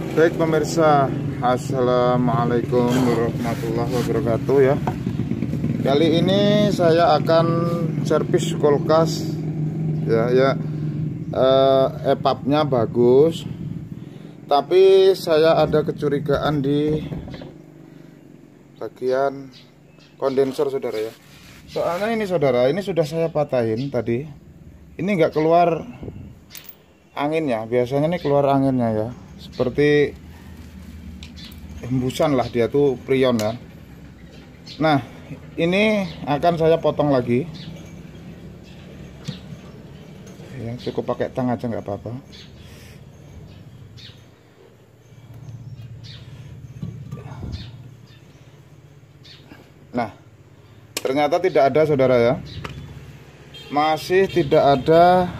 Baik pemirsa, assalamualaikum warahmatullahi wabarakatuh ya. Kali ini saya akan servis kulkas ya. EPAP-nya bagus, tapi saya ada kecurigaan di bagian kondensor saudara ya. Soalnya ini saudara, ini sudah saya patahin tadi. Ini nggak keluar anginnya, biasanya nih keluar anginnya ya. Seperti hembusan lah, dia tuh prion ya. Nah, ini akan saya potong lagi ya, cukup pakai tang aja nggak apa-apa. Nah, ternyata tidak ada saudara ya, masih tidak ada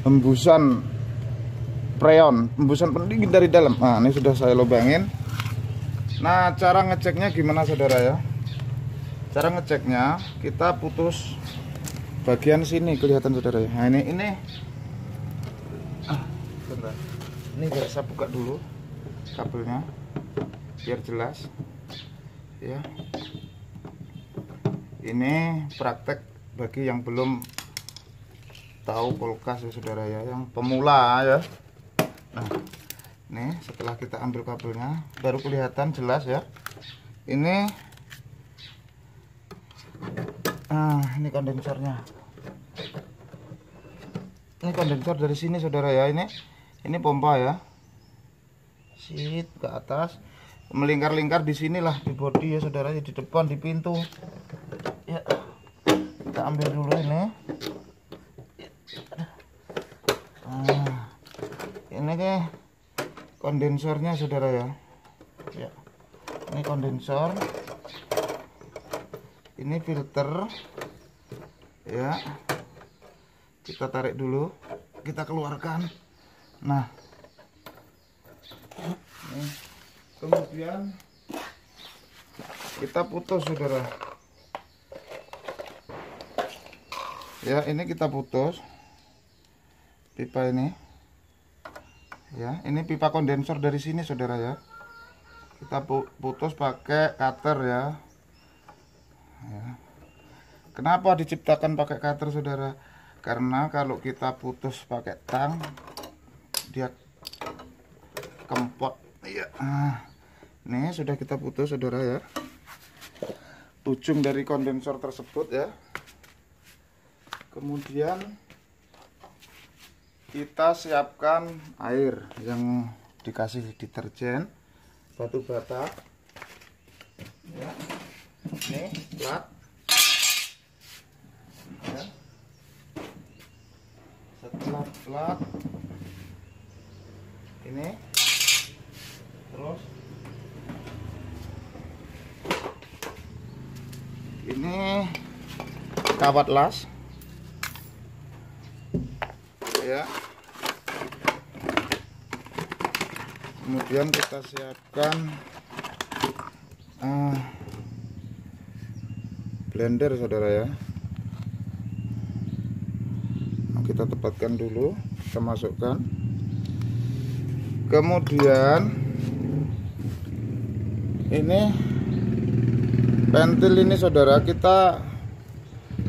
hembusan freon, hembusan pendingin dari dalam. Nah, ini sudah saya lubangin. Nah, cara ngeceknya gimana saudara ya? Cara ngeceknya, kita putus bagian sini, kelihatan saudara ya. Nah, ini bentar. Ini biar saya buka dulu kabelnya biar jelas ya. Ini praktek bagi yang belum tahu kulkas ya saudara ya, yang pemula ya. Nah, nih setelah kita ambil kabelnya baru kelihatan jelas ya. Ini ini kondensornya. Ini kondensor dari sini saudara ya. Ini pompa ya. Sit ke atas, melingkar-lingkar di sinilah di bodi ya saudara, di depan di pintu. Ya. Kita ambil dulu ini. Ini ke kondensornya saudara ya. Ya. Ini kondensor. Ini filter. Ya. Kita tarik dulu, kita keluarkan. Nah. Ini. Kemudian kita putus saudara. Ya, ini kita putus pipa ini. Ya, ini pipa kondensor dari sini saudara ya. Kita putus pakai cutter ya. Ya. Kenapa diciptakan pakai cutter saudara? Karena kalau kita putus pakai tang, dia kempot. Iya. Ini sudah kita putus saudara ya. Ujung dari kondensor tersebut ya. Kemudian kita siapkan air yang dikasih deterjen, batu bata ya. Ini plat ya. Setelah plat ini, terus ini kawat las ya. Kemudian kita siapkan blender saudara ya. Nah, kita tempatkan dulu, kita masukkan. Kemudian ini ventil ini saudara, kita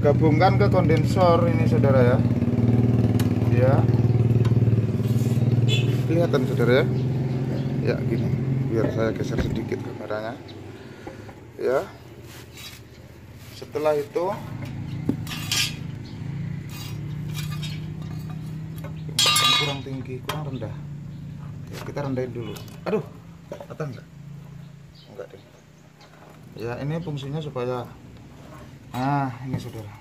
gabungkan ke kondensor ini saudara ya. Ya, kelihatan saudara ya. Ya gini, biar saya geser sedikit kameranya ya. Setelah itu kurang tinggi, kurang rendah ya, kita rendahin dulu. Aduh, kelihatan enggak deh ya. Ini fungsinya supaya ini saudara,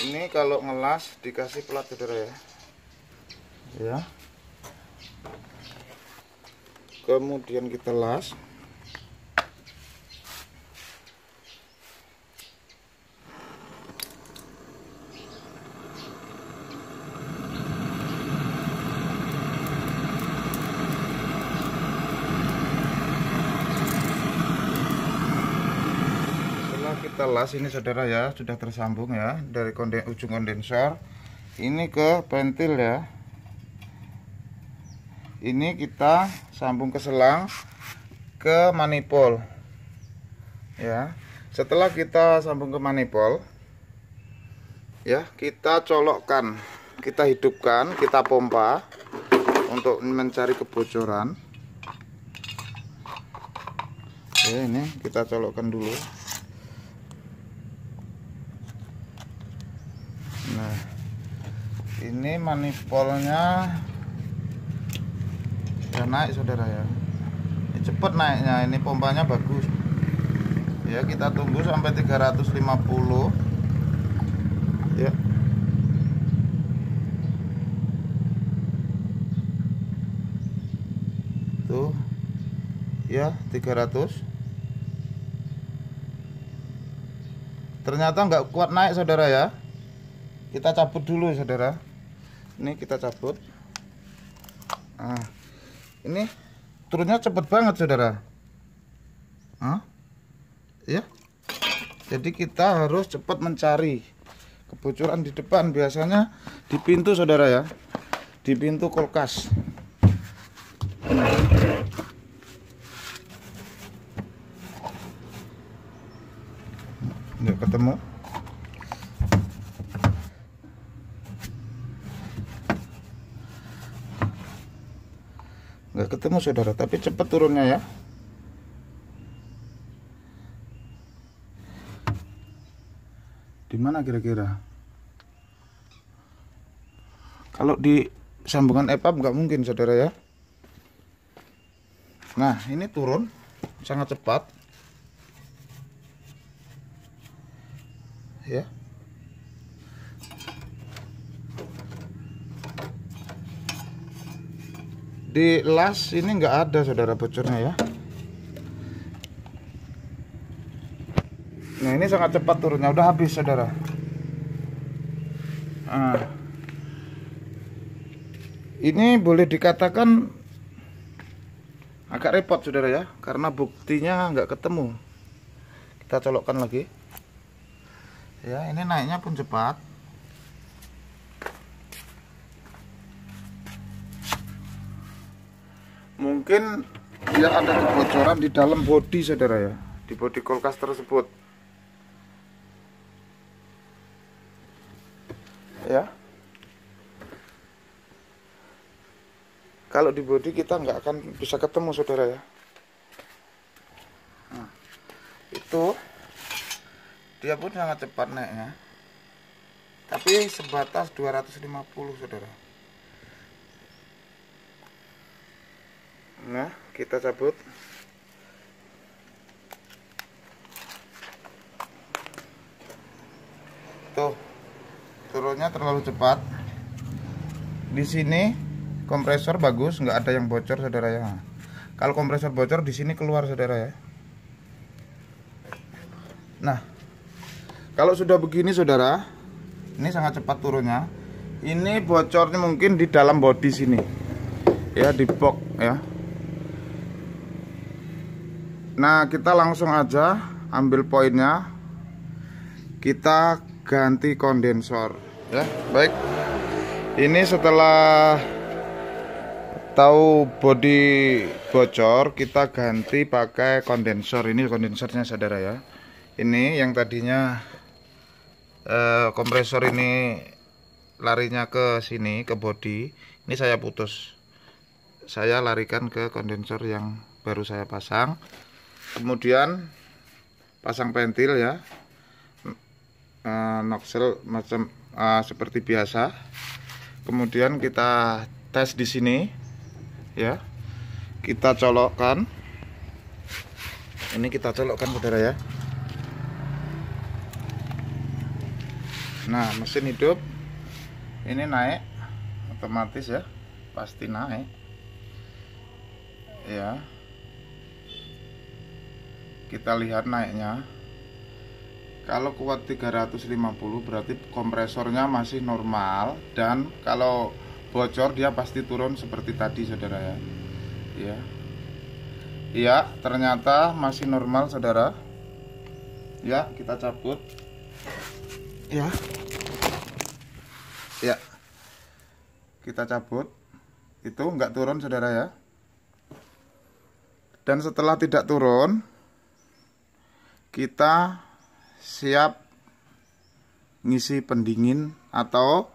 ini kalau ngelas dikasih plat saudara ya. Ya. Kemudian kita las. Setelah kita las ini saudara ya, sudah tersambung ya dari ujung kondensor ini ke ventil ya. ini kita sambung ke selang ke manifold ya. Setelah kita sambung ke manifold ya, kita colokkan, kita hidupkan, kita pompa untuk mencari kebocoran. Oke, ini kita colokkan dulu. Nah, ini manifoldnya ya naik saudara ya. Ini cepet naiknya, ini pompanya bagus ya. Kita tunggu sampai 350 ya. Tuh ya, 300. Ternyata nggak kuat naik saudara ya. Kita cabut dulu saudara. Ini kita cabut. Nah, ini turunnya cepet banget saudara. Ya. Jadi kita harus cepat mencari kebocoran di depan, biasanya di pintu saudara ya, di pintu kulkas. Nggak ketemu. Nggak ketemu saudara, tapi cepat turunnya ya. Di mana kira-kira? Kalau di sambungan EPAP nggak mungkin saudara ya. Nah, ini turun sangat cepat ya. Di las ini nggak ada saudara bocornya ya. Nah, ini sangat cepat turunnya, udah habis saudara. Nah, ini boleh dikatakan agak repot saudara ya, karena buktinya nggak ketemu. Kita colokkan lagi ya. Ini naiknya pun cepat. Mungkin dia ada kebocoran di dalam bodi saudara ya, di bodi kulkas tersebut ya. Kalau di bodi kita nggak akan bisa ketemu saudara ya. Nah, itu dia pun sangat cepat naiknya, tapi sebatas 250 saudara. Nah, kita cabut. Tuh, turunnya terlalu cepat. Di sini kompresor bagus, nggak ada yang bocor saudara ya. Kalau kompresor bocor di sini keluar saudara ya. Nah, kalau sudah begini saudara, ini sangat cepat turunnya. Ini bocornya mungkin di dalam bodi sini ya, di box ya. Nah, kita langsung aja ambil poinnya, kita ganti kondensor ya. Baik, ini setelah tahu bodi bocor, kita ganti pakai kondensor. Ini kondensornya saudara ya. Ini yang tadinya kompresor ini larinya ke sini, ke bodi, ini saya putus, saya larikan ke kondensor yang baru saya pasang. Kemudian pasang pentil ya, nozzle macam seperti biasa. Kemudian kita tes di sini ya, kita colokkan. Ini kita colokkan saudara ya. Nah, mesin hidup ini naik otomatis ya, pasti naik ya. Kita lihat naiknya. Kalau kuat 350 berarti kompresornya masih normal, dan kalau bocor dia pasti turun seperti tadi saudara ya. Iya. Iya, ternyata masih normal saudara. Ya, kita cabut. Ya. Ya. Kita cabut. itu nggak turun saudara ya. Dan setelah tidak turun, kita siap ngisi pendingin atau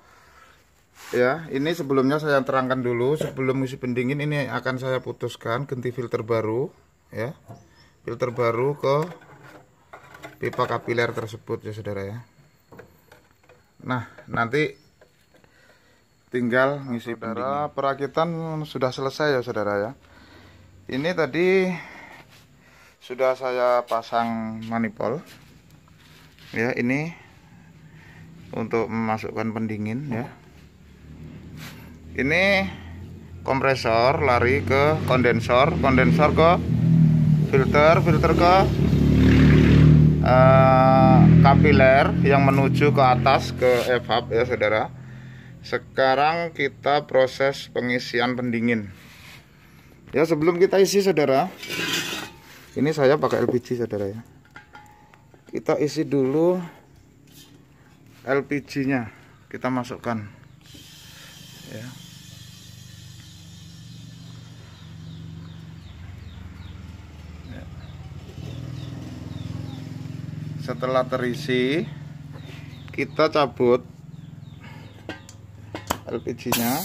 ya, ini sebelumnya saya terangkan dulu. Sebelum ngisi pendingin ini akan saya putuskan ganti filter baru ya. Filter baru ke pipa kapiler tersebut ya saudara ya. Nah, nanti tinggal ngisi pendingin. Perakitan sudah selesai ya saudara ya. Ini tadi sudah saya pasang manifold ya, ini untuk memasukkan pendingin ya. Ini kompresor lari ke kondensor, kondensor ke filter, filter ke kapiler yang menuju ke atas ke evap ya saudara. Sekarang kita proses pengisian pendingin ya. Sebelum kita isi saudara, ini saya pakai LPG saudara ya. Kita isi dulu LPG nya, kita masukkan ya. Setelah terisi, kita cabut LPG-nya.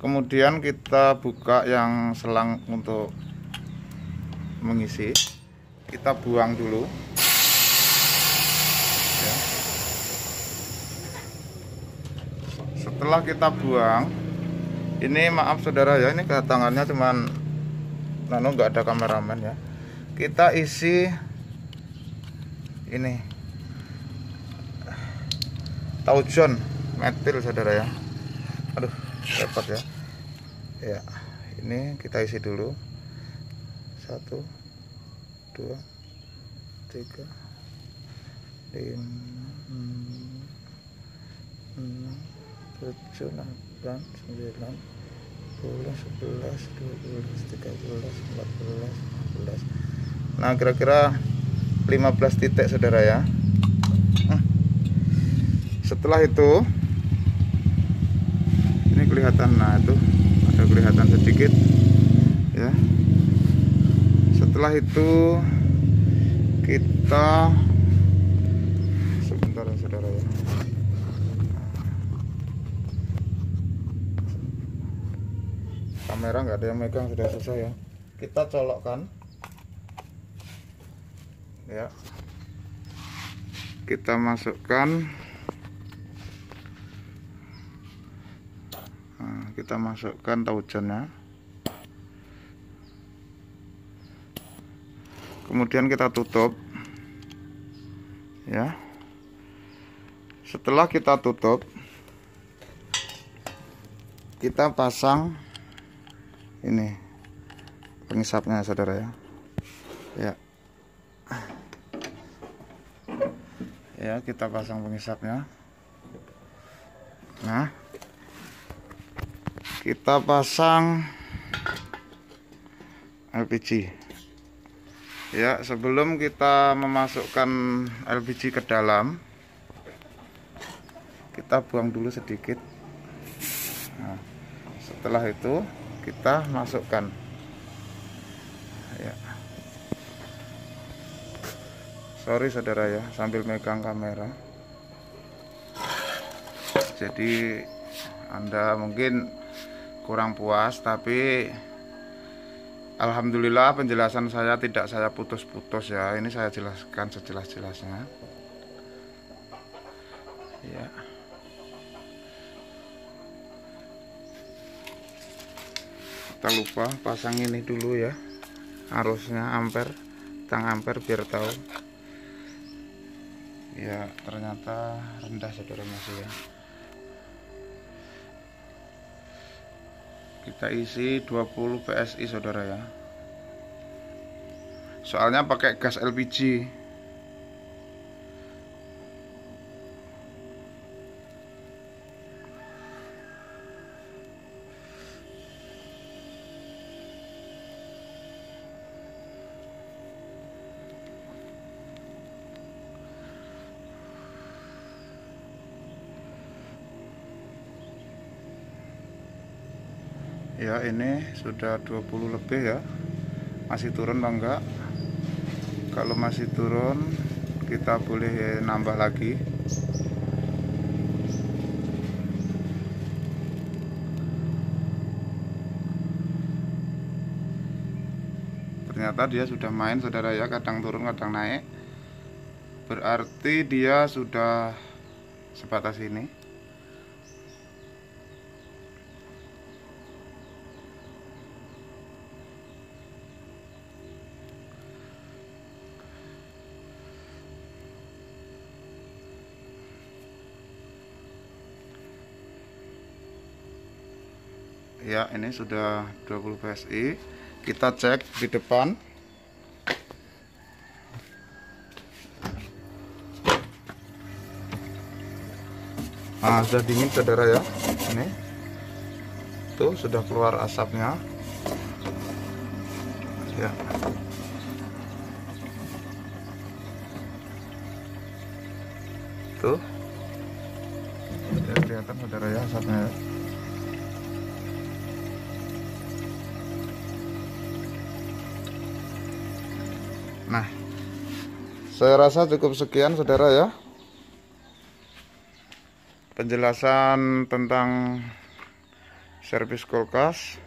Kemudian kita buka yang selang untuk mengisi. Kita buang dulu. Ya. Setelah kita buang, ini maaf saudara ya, ini tangannya cuman nggak ada kameramen ya. Kita isi ini taujon metil saudara ya. Aduh, repot ya. Ya, ini kita isi dulu. 1 2 3 5 6 7 8 9 10 11 12 13 14 15 16. Nah, kira-kira 15 titik saudara ya. Setelah itu ini kelihatan, nah itu ada kelihatan sedikit ya. Setelah itu kita sebentar ya saudara ya. Kamera nggak ada yang megang, sudah selesai ya. Kita colokkan ya, kita masukkan, nah, kita masukkan taujonnya, kemudian kita tutup ya. Setelah kita tutup, kita pasang ini pengisapnya saudara ya. Ya, ya, kita pasang pengisapnya. Nah, kita pasang LPG ya. Sebelum kita memasukkan LPG ke dalam, kita buang dulu sedikit. Nah, setelah itu kita masukkan ya. Sorry saudara ya, sambil megang kamera, jadi Anda mungkin kurang puas, tapi alhamdulillah penjelasan saya tidak saya putus-putus ya. Ini saya jelaskan sejelas-jelasnya ya. Kita lupa pasang ini dulu ya, arusnya ampere, tang ampere biar tahu. Ya, ternyata rendah saudara masih ya. Kita isi 20 PSI saudara ya. Soalnya pakai gas LPG. Ya, ini sudah 20 lebih ya. Masih turun apa enggak? Kalau masih turun, kita boleh nambah lagi. Ternyata dia sudah main saudara ya, kadang turun kadang naik. Berarti dia sudah sebatas ini. Ya, ini sudah 20 PSI. Kita cek di depan. Nah, sudah dingin saudara ya. Ini tuh sudah keluar asapnya ya. Tuh ya, kelihatan saudara ya asapnya ya. Nah, saya rasa cukup sekian saudara ya penjelasan tentang servis kulkas.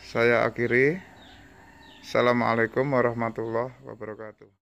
Saya akhiri. Assalamualaikum warahmatullahi wabarakatuh.